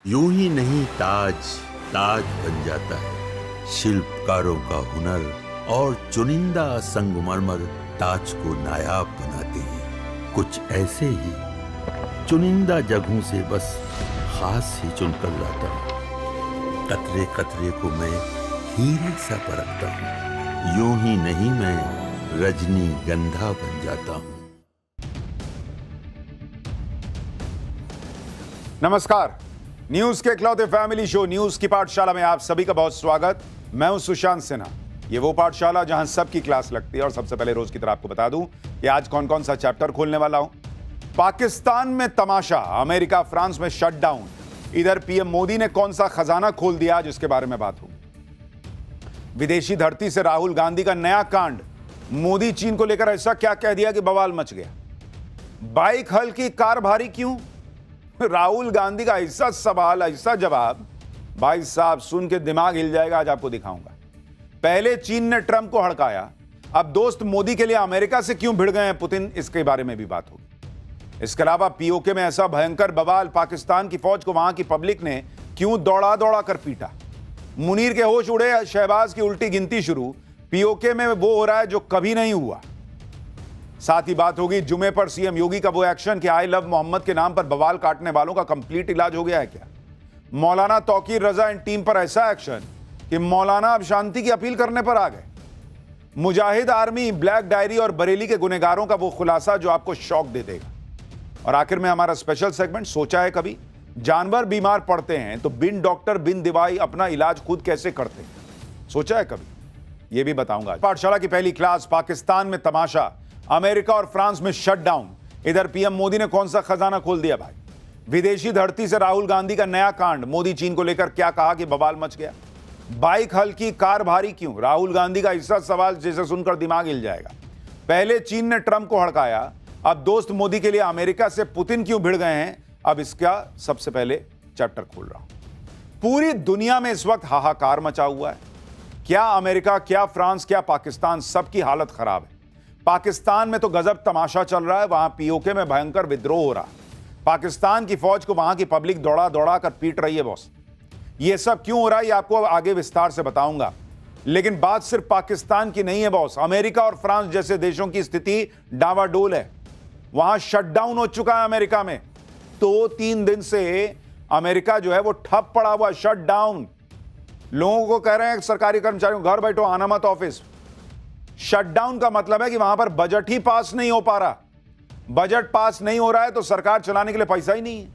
यूं ही नहीं ताज ताज बन जाता है। शिल्पकारों का हुनर और चुनिंदा संगमरमर ताज को नायाब बनाते हैं। कुछ ऐसे ही चुनिंदा जगहों से बस खास ही चुनकर लाता हूँ। कतरे कतरे को मैं हीरे सा परखता हूँ। यूं ही नहीं मैं रजनीगंधा बन जाता हूँ। नमस्कार, न्यूज के इकलौते फैमिली शो न्यूज की पाठशाला में आप सभी का बहुत स्वागत। मैं हूं सुशांत सिन्हा। ये वो पाठशाला जहां सबकी क्लास लगती है। और सबसे पहले रोज की तरह आपको बता दूं कि आज कौन कौन सा चैप्टर खोलने वाला हूं। पाकिस्तान में तमाशा, अमेरिका फ्रांस में शटडाउन, इधर पीएम मोदी ने कौन सा खजाना खोल दिया, जिसके बारे में बात होगी। विदेशी धरती से राहुल गांधी का नया कांड, मोदी चीन को लेकर ऐसा क्या कह दिया कि बवाल मच गया। बाइक हल्की कार भारी क्यों, राहुल गांधी का ऐसा सवाल, ऐसा जवाब, भाई साहब सुन के दिमाग हिल जाएगा। आज आपको दिखाऊंगा। पहले चीन ने ट्रंप को हड़काया, अब दोस्त मोदी के लिए अमेरिका से क्यों भिड़ गए हैं पुतिन, इसके बारे में भी बात होगी। इसके अलावा पीओके में ऐसा भयंकर बवाल, पाकिस्तान की फौज को वहां की पब्लिक ने क्यों दौड़ा दौड़ा कर पीटा। मुनीर के होश उड़े, शहबाज की उल्टी गिनती शुरू। पीओके में वो हो रहा है जो कभी नहीं हुआ। साथ ही बात होगी जुमे पर सीएम योगी का वो एक्शन कि आई लव मोहम्मद के नाम पर बवाल काटने वालों का कंप्लीट इलाज हो गया है क्या। मौलाना तौकीर रजा एंड टीम पर ऐसा एक्शन कि मौलाना अब शांति की अपील करने पर आ गए। मुजाहिद आर्मी, ब्लैक डायरी और बरेली के गुनहगारों का वो खुलासा जो आपको शॉक दे देगा। और आखिर में हमारा स्पेशल सेगमेंट, सोचा है कभी जानवर बीमार पड़ते हैं तो बिन डॉक्टर बिन दवाई अपना इलाज खुद कैसे करते हैं, सोचा है कभी, ये भी बताऊंगा। पाठशाला की पहली क्लास, पाकिस्तान में तमाशा, अमेरिका और फ्रांस में शटडाउन, इधर पीएम मोदी ने कौन सा खजाना खोल दिया भाई। विदेशी धरती से राहुल गांधी का नया कांड, मोदी चीन को लेकर क्या कहा कि बवाल मच गया। बाइक हल्की कार भारी क्यों, राहुल गांधी का ऐसा सवाल जिसे सुनकर दिमाग हिल जाएगा। पहले चीन ने ट्रंप को हड़काया, अब दोस्त मोदी के लिए अमेरिका से पुतिन क्यों भिड़ गए हैं, अब इसका सबसे पहले चैप्टर खोल रहा हूं। पूरी दुनिया में इस वक्त हाहाकार मचा हुआ है। क्या अमेरिका, क्या फ्रांस, क्या पाकिस्तान, सबकी हालत खराब है। पाकिस्तान में तो गजब तमाशा चल रहा है, वहां पीओके में भयंकर विद्रोह हो रहा है। पाकिस्तान की फौज को वहां की पब्लिक दौड़ा दौड़ा कर पीट रही है बॉस। ये सब क्यों हो रहा है, ये आपको आगे विस्तार से बताऊंगा। लेकिन बात सिर्फ पाकिस्तान की नहीं है बॉस, अमेरिका और फ्रांस जैसे देशों की स्थिति डावाडोल है। वहां शटडाउन हो चुका है अमेरिका में। 2-3 दिन से अमेरिका जो है वो ठप पड़ा हुआ, शटडाउन। लोगों को कह रहे हैं सरकारी कर्मचारियों घर बैठो, आना मत ऑफिस। शटडाउन का मतलब है कि वहां पर बजट ही पास नहीं हो पा रहा। बजट पास नहीं हो रहा है तो सरकार चलाने के लिए पैसा ही नहीं है।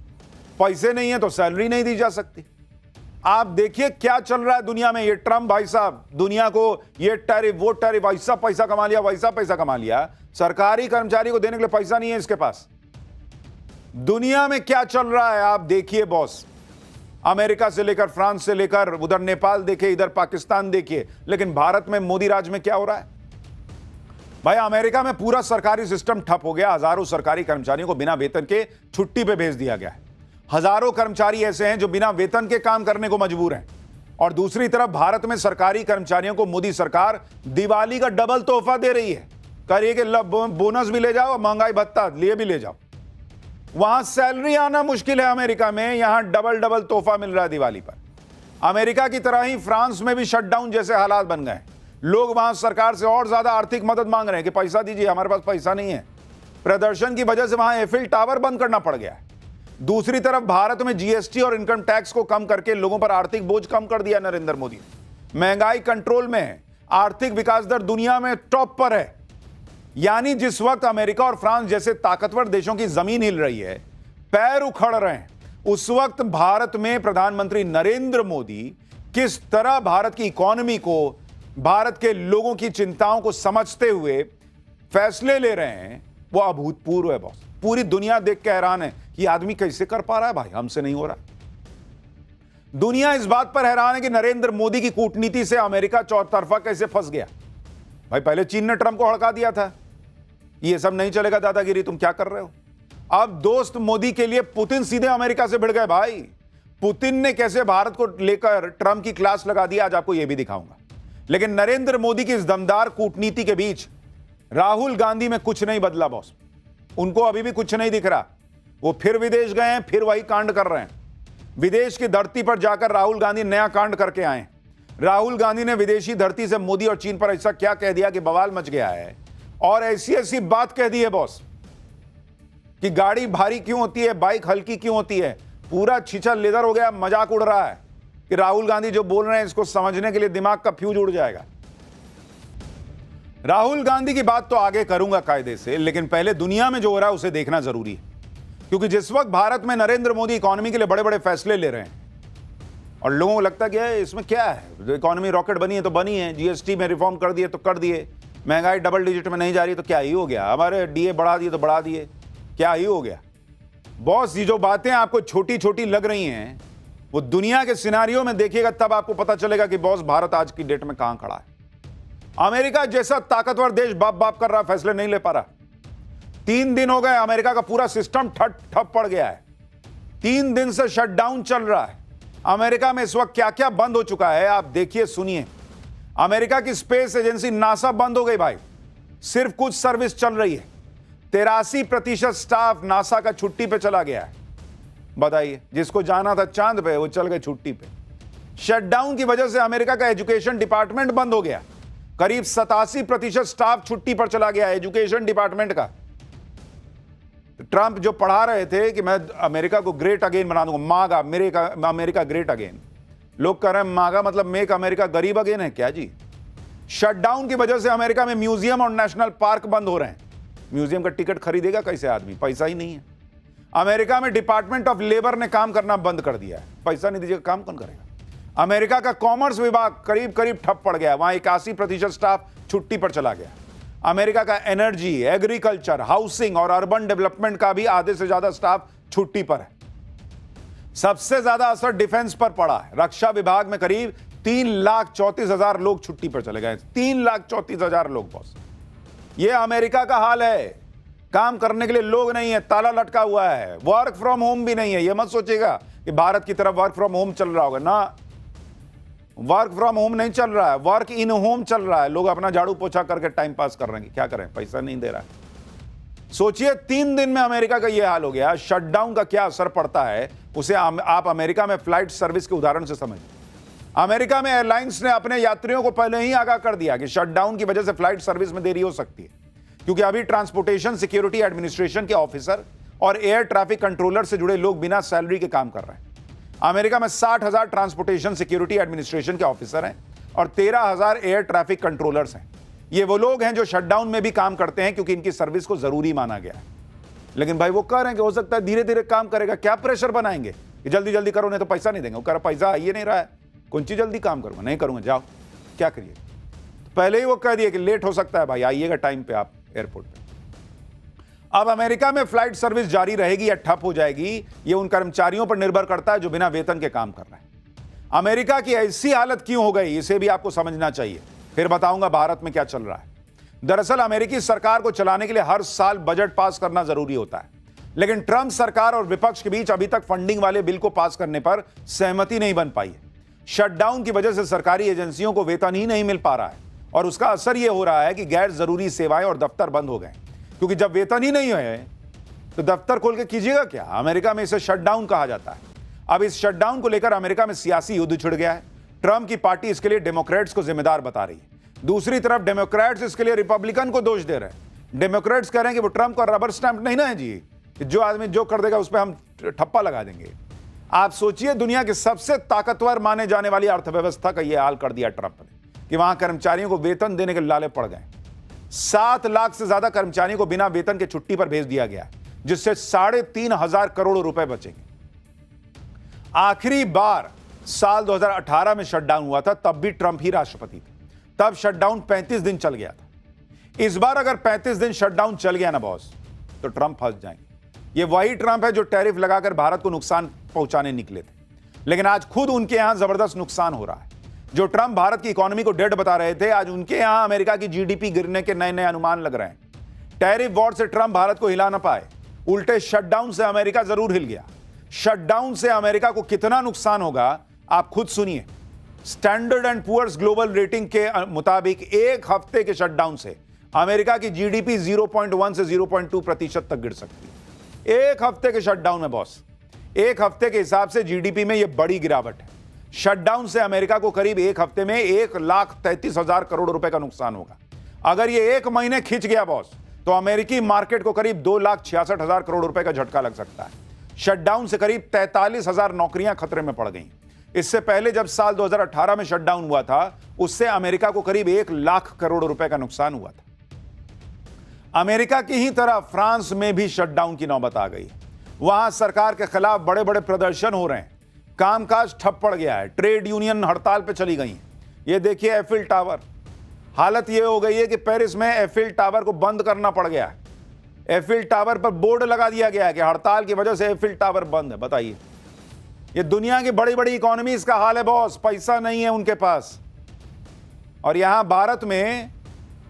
पैसे नहीं है तो सैलरी नहीं दी जा सकती। आप देखिए क्या चल रहा है दुनिया में। ये ट्रंप भाई साहब दुनिया को ये टैरिफ, वो टैरिफ, ऐसा पैसा कमा लिया, वैसा पैसा कमा लिया। सरकारी कर्मचारी को देने के लिए पैसा नहीं है इसके पास। दुनिया में क्या चल रहा है आप देखिए बॉस। अमेरिका से लेकर फ्रांस से लेकर उधर नेपाल देखिए, इधर पाकिस्तान देखिए। लेकिन भारत में मोदी राज में क्या हो रहा है भाई। अमेरिका में पूरा सरकारी सिस्टम ठप हो गया। हजारों सरकारी कर्मचारियों को बिना वेतन के छुट्टी पे भेज दिया गया है। हजारों कर्मचारी ऐसे हैं जो बिना वेतन के काम करने को मजबूर हैं। और दूसरी तरफ भारत में सरकारी कर्मचारियों को मोदी सरकार दिवाली का डबल तोहफा दे रही है। करिए कि बोनस भी ले जाओ, महंगाई भत्ता लिए भी ले जाओ। वहां सैलरी आना मुश्किल है अमेरिका में, यहां डबल डबल तोहफा मिल रहा है दिवाली पर। अमेरिका की तरह ही फ्रांस में भी शटडाउन जैसे हालात बन गए। लोग वहां सरकार से और ज्यादा आर्थिक मदद मांग रहे हैं कि पैसा दीजिए, हमारे पास पैसा नहीं है। प्रदर्शन की वजह से वहां एफिल टावर बंद करना पड़ गया है। दूसरी तरफ भारत में जीएसटी और इनकम टैक्स को कम करके लोगों पर आर्थिक बोझ कम कर दिया नरेंद्र मोदी। महंगाई कंट्रोल में है, आर्थिक विकास दर दुनिया में टॉप पर है। यानी जिस वक्त अमेरिका और फ्रांस जैसे ताकतवर देशों की जमीन हिल रही है, पैर उखड़ रहे हैं, उस वक्त भारत में प्रधानमंत्री नरेंद्र मोदी किस तरह भारत की इकोनॉमी को, भारत के लोगों की चिंताओं को समझते हुए फैसले ले रहे हैं, वो अभूतपूर्व है बॉस। पूरी दुनिया देख के हैरान है कि आदमी कैसे कर पा रहा है भाई, हमसे नहीं हो रहा। दुनिया इस बात पर हैरान है कि नरेंद्र मोदी की कूटनीति से अमेरिका चौतरफा कैसे फंस गया। भाई पहले चीन ने ट्रंप को हड़का दिया था, ये सब नहीं चलेगा दादागिरी, तुम क्या कर रहे हो। अब दोस्त मोदी के लिए पुतिन सीधे अमेरिका से भिड़ गए भाई। पुतिन ने कैसे भारत को लेकर ट्रंप की क्लास लगा दी, आज आपको यह भी दिखाऊंगा। लेकिन नरेंद्र मोदी की इस दमदार कूटनीति के बीच राहुल गांधी में कुछ नहीं बदला बॉस। उनको अभी भी कुछ नहीं दिख रहा। वो फिर विदेश गए हैं, फिर वही कांड कर रहे हैं। विदेश की धरती पर जाकर राहुल गांधी नया कांड करके आए। राहुल गांधी ने विदेशी धरती से मोदी और चीन पर ऐसा क्या कह दिया कि बवाल मच गया है, और ऐसी ऐसी बात कह दी है बॉस कि गाड़ी भारी क्यों होती है, बाइक हल्की क्यों होती है, पूरा छीछा लेदर हो गया। मजाक उड़ रहा है कि राहुल गांधी जो बोल रहे हैं इसको समझने के लिए दिमाग का फ्यूज उड़ जाएगा। राहुल गांधी की बात तो आगे करूंगा कायदे से, लेकिन पहले दुनिया में जो हो रहा है उसे देखना जरूरी है, क्योंकि जिस वक्त भारत में नरेंद्र मोदी इकोनॉमी के लिए बड़े बड़े फैसले ले रहे हैं और लोगों को लगता है कि इसमें क्या है, इकोनॉमी रॉकेट बनी है तो बनी है, जीएसटी में रिफॉर्म कर दिए तो कर दिए, महंगाई डबल डिजिट में नहीं जा रही तो क्या ही हो गया, हमारे डीए बढ़ा दिए तो बढ़ा दिए, क्या ही हो गया। बॉस, ये जो बातें आपको छोटी छोटी लग रही हैं वो दुनिया के सिनारियों में देखिएगा तब आपको पता चलेगा कि बॉस भारत आज की डेट में कहां खड़ा है। अमेरिका जैसा ताकतवर देश बाप बाप कर रहा, फैसले नहीं ले पा रहा। 3 दिन हो गए अमेरिका का पूरा सिस्टम ठप पड़ गया है, 3 दिन से शटडाउन चल रहा है। अमेरिका में इस वक्त क्या क्या बंद हो चुका है आप देखिए, सुनिए। अमेरिका की स्पेस एजेंसी नासा बंद हो गई भाई, सिर्फ कुछ सर्विस चल रही है। 83% स्टाफ नासा का छुट्टी पे चला गया है। बताइए, जिसको जाना था चांद पे वो चल गए छुट्टी पे। शटडाउन की वजह से अमेरिका का एजुकेशन डिपार्टमेंट बंद हो गया, करीब 87% स्टाफ छुट्टी पर चला गया एजुकेशन डिपार्टमेंट का। ट्रंप जो पढ़ा रहे थे कि मैं अमेरिका को ग्रेट अगेन बना दूंगा, मागा अमेरिका ग्रेट अगेन, लोग कह रहे हैं मागा मतलब मेक अमेरिका गरीब अगेन है क्या जी। शटडाउन की वजह से अमेरिका में म्यूजियम और नेशनल पार्क बंद हो रहे हैं। म्यूजियम का टिकट खरीदेगा कैसे आदमी, पैसा ही नहीं है। अमेरिका में डिपार्टमेंट ऑफ लेबर ने काम करना बंद कर दिया है, पैसा नहीं दीजिएगा काम कौन करेगा। अमेरिका का कॉमर्स विभाग करीब करीब ठप पड़ गया, वहां 81% स्टाफ छुट्टी पर चला गया। अमेरिका का एनर्जी, एग्रीकल्चर, हाउसिंग और अर्बन डेवलपमेंट का भी आधे से ज्यादा स्टाफ छुट्टी पर है। सबसे ज्यादा असर डिफेंस पर पड़ा है। रक्षा विभाग में करीब 3,34,000 लोग छुट्टी पर चले गए, 3,34,000 लोग। बॉस, ये अमेरिका का हाल है। काम करने के लिए लोग नहीं है, ताला लटका हुआ है, वर्क फ्रॉम होम भी नहीं है। ये मत सोचिएगा कि भारत की तरफ वर्क फ्रॉम होम चल रहा होगा ना, वर्क फ्रॉम होम नहीं चल रहा है, वर्क इन होम चल रहा है। लोग अपना झाड़ू पोछा करके टाइम पास कर रहे हैं, क्या करें, पैसा नहीं दे रहा है। सोचिए 3 दिन में अमेरिका का यह हाल हो गया। शटडाउन का क्या असर पड़ता है उसे आप अमेरिका में फ्लाइट सर्विस के उदाहरण से समझिए। अमेरिका में एयरलाइंस ने अपने यात्रियों को पहले ही आगाह कर दिया कि शटडाउन की वजह से फ्लाइट सर्विस में देरी हो सकती है, क्योंकि अभी ट्रांसपोर्टेशन सिक्योरिटी एडमिनिस्ट्रेशन के ऑफिसर और एयर ट्रैफिक कंट्रोलर से जुड़े लोग बिना सैलरी के काम कर रहे हैं। अमेरिका में 60,000 ट्रांसपोर्टेशन सिक्योरिटी एडमिनिस्ट्रेशन के ऑफिसर हैं और 13,000 एयर ट्रैफिक कंट्रोलर्स हैं। ये वो लोग हैं जो शटडाउन में भी काम करते हैं, क्योंकि इनकी सर्विस को जरूरी माना गया है। लेकिन भाई वो कह रहे हैं कि हो सकता है धीरे धीरे काम करेगा, क्या प्रेशर बनाएंगे कि जल्दी जल्दी करो नहीं तो पैसा नहीं देंगे। वो कह रहा पैसा आइए नहीं रहा है, कौन सी जल्दी काम करूंगा, नहीं करूंगा, जाओ क्या करिए। तो पहले ही वो कह दिए कि लेट हो सकता है भाई, आइएगा टाइम पे आप एयरपोर्ट पे। अब अमेरिका में फ्लाइट सर्विस जारी रहेगी या ठप हो जाएगी, ये उन कर्मचारियों पर निर्भर करता है जो बिना वेतन के काम कर रहे हैं। अमेरिका की ऐसी हालत क्यों हो गई, इसे भी आपको समझना चाहिए, फिर बताऊंगा भारत में क्या चल रहा है। दरअसल अमेरिकी सरकार को चलाने के लिए हर साल बजट पास करना जरूरी होता है, लेकिन ट्रंप सरकार और विपक्ष के बीच अभी तक फंडिंग वाले बिल को पास करने पर सहमति नहीं बन पाई है। शटडाउन की वजह से सरकारी एजेंसियों को वेतन ही नहीं मिल पा रहा है, और उसका असर यह हो रहा है कि गैर जरूरी सेवाएं और दफ्तर बंद हो गए, क्योंकि जब वेतन ही नहीं है तो दफ्तर खोल के कीजिएगा क्या। अमेरिका में इसे शटडाउन कहा जाता है। अब इस शटडाउन को लेकर अमेरिका में सियासी युद्ध छिड़ गया है। ट्रंप की पार्टी इसके लिए डेमोक्रेट्स को जिम्मेदार बता रही है, दूसरी तरफ डेमोक्रेट्स इसके लिए रिपब्लिकन को दोष दे रहे हैं। डेमोक्रेट्स कह रहे हैं कि वो ट्रंप का रबर स्टैंप नहीं ना है जी, कि जो आदमी जो कर देगा उस पर हम ठप्पा लगा देंगे। आप सोचिए, दुनिया की सबसे ताकतवर माने जाने वाली अर्थव्यवस्था का यह हाल कर दिया ट्रंप ने कि वहां कर्मचारियों को वेतन देने के लाले पड़ गए। 7 लाख से ज्यादा कर्मचारियों को बिना वेतन के छुट्टी पर भेज दिया गया, जिससे 3,500 करोड़ रुपए बचेंगे। आखिरी बार साल 2018 में शटडाउन हुआ था, तब भी ट्रंप ही राष्ट्रपति थे, तब शटडाउन 35 दिन चल गया था। इस बार अगर 35 दिन शटडाउन चल गया ना बॉस, तो ट्रंप फंस जाएंगे। ये वही ट्रंप है जो टैरिफ लगाकर भारत को नुकसान पहुंचाने निकले थे, लेकिन आज खुद उनके यहां जबरदस्त नुकसान हो रहा है। जो ट्रंप भारत की इकोनॉमी को डेड बता रहे थे, आज उनके यहां अमेरिका की जीडीपी गिरने के नए नए अनुमान लग रहे हैं। टैरिफ वॉर से ट्रंप भारत को हिला ना पाए, उल्टे शटडाउन से अमेरिका जरूर हिल गया। शटडाउन से अमेरिका को कितना नुकसान होगा आप खुद सुनिए। Standard and Poor's global rating के मुताबिक 1 हफ्ते के शटडाउन से अमेरिका की जीडीपी 0.1 से 0.2% तक गिर सकती है। 1 हफ्ते के शटडाउन में बॉस, एक हफ्ते के हिसाब से जीडीपी में यह बड़ी गिरावट है। शटडाउन से अमेरिका को करीब एक हफ्ते में 1,33,000 करोड़ रुपए का नुकसान होगा। अगर यह एक महीने खिंच गया बॉस, तो अमेरिकी मार्केट को करीब 2,66,000 करोड़ रुपए का झटका लग सकता है। शटडाउन से करीब 43,000 नौकरियां खतरे में पड़ गई। इससे पहले जब साल 2018 में शटडाउन हुआ था, उससे अमेरिका को करीब 1,00,000 करोड़ रुपए का नुकसान हुआ था। अमेरिका की ही तरह फ्रांस में भी शटडाउन की नौबत आ गई। वहां सरकार के खिलाफ बड़े बड़े प्रदर्शन हो रहे हैं, कामकाज ठप पड़ गया है, ट्रेड यूनियन हड़ताल पे चली गई। ये देखिए एफिल टावर, हालत ये हो गई है कि पेरिस में एफिल टावर को बंद करना पड़ गया है। एफिल टावर पर बोर्ड लगा दिया गया है कि हड़ताल की वजह से एफिल टावर बंद है। बताइए, ये दुनिया की बड़ी बड़ी इकोनॉमीज का हाल है बॉस, पैसा नहीं है उनके पास। और यहां भारत में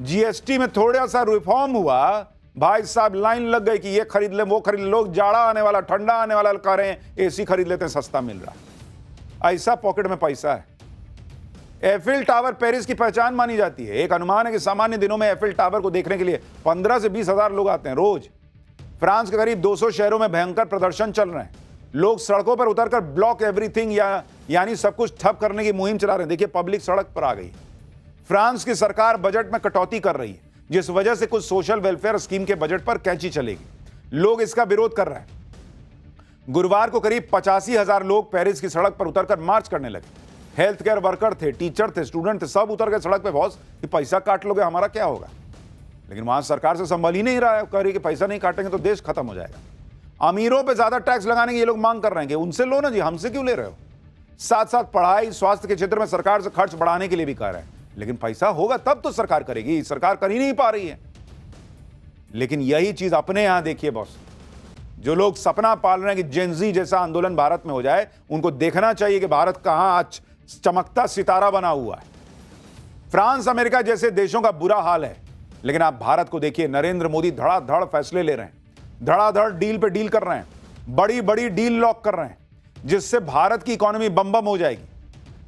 जीएसटी में थोड़ा सा रिफॉर्म हुआ, भाई साहब लाइन लग गई कि ये खरीद ले वो खरीद ले। लोग जाड़ा आने वाला, ठंडा आने वाला कह रहे हैं, एसी खरीद लेते हैं, सस्ता मिल रहा। ऐसा पॉकेट में पैसा है। एफिल टावर पेरिस की पहचान मानी जाती है। एक अनुमान है कि सामान्य दिनों में एफिल टावर को देखने के लिए 15 से 20 हजार लोग आते हैं रोज। फ्रांस के करीब 200 शहरों में भयंकर प्रदर्शन चल रहे हैं। लोग सड़कों पर उतरकर ब्लॉक एवरीथिंग यानी सब कुछ ठप करने की मुहिम चला रहे हैं। देखिए, पब्लिक सड़क पर आ गई। फ्रांस की सरकार बजट में कटौती कर रही है, जिस वजह से कुछ सोशल वेलफेयर स्कीम के बजट पर कैंची चलेगी। लोग इसका विरोध कर रहे हैं। गुरुवार को करीब 85,000 लोग पेरिस की सड़क पर उतरकर मार्च करने लगे। हेल्थ केयर वर्कर थे, टीचर थे, स्टूडेंट थे, सब उतर गए सड़क पे। बॉस, कि पैसा काट लोगे हमारा क्या होगा? लेकिन वहां सरकार से संभल ही नहीं रहा है। कह रही कि पैसा नहीं काटेंगे तो देश खत्म हो जाएगा। अमीरों पे ज्यादा टैक्स लगाने की ये लोग मांग कर रहे हैं कि उनसे लो ना जी, हमसे क्यों ले रहे हो? साथ साथ पढ़ाई, स्वास्थ्य के क्षेत्र में सरकार से खर्च बढ़ाने के लिए भी कह रहे हैं। लेकिन पैसा होगा तब तो सरकार करेगी। सरकार कर ही नहीं पा रही है। लेकिन यही चीज अपने यहां देखिए बॉस, जो लोग सपना पाल रहे हैं कि जेनजी जैसा आंदोलन भारत में हो जाए, उनको देखना चाहिए कि भारत कहां आज चमकता सितारा बना हुआ है। फ्रांस, अमेरिका जैसे देशों का बुरा हाल है, लेकिन आप भारत को देखिए। नरेंद्र मोदी धड़ाधड़ फैसले ले रहे हैं, धड़ाधड़ डील पे डील कर रहे हैं, बड़ी बड़ी डील लॉक कर रहे हैं, जिससे भारत की इकोनॉमी बम बम हो जाएगी।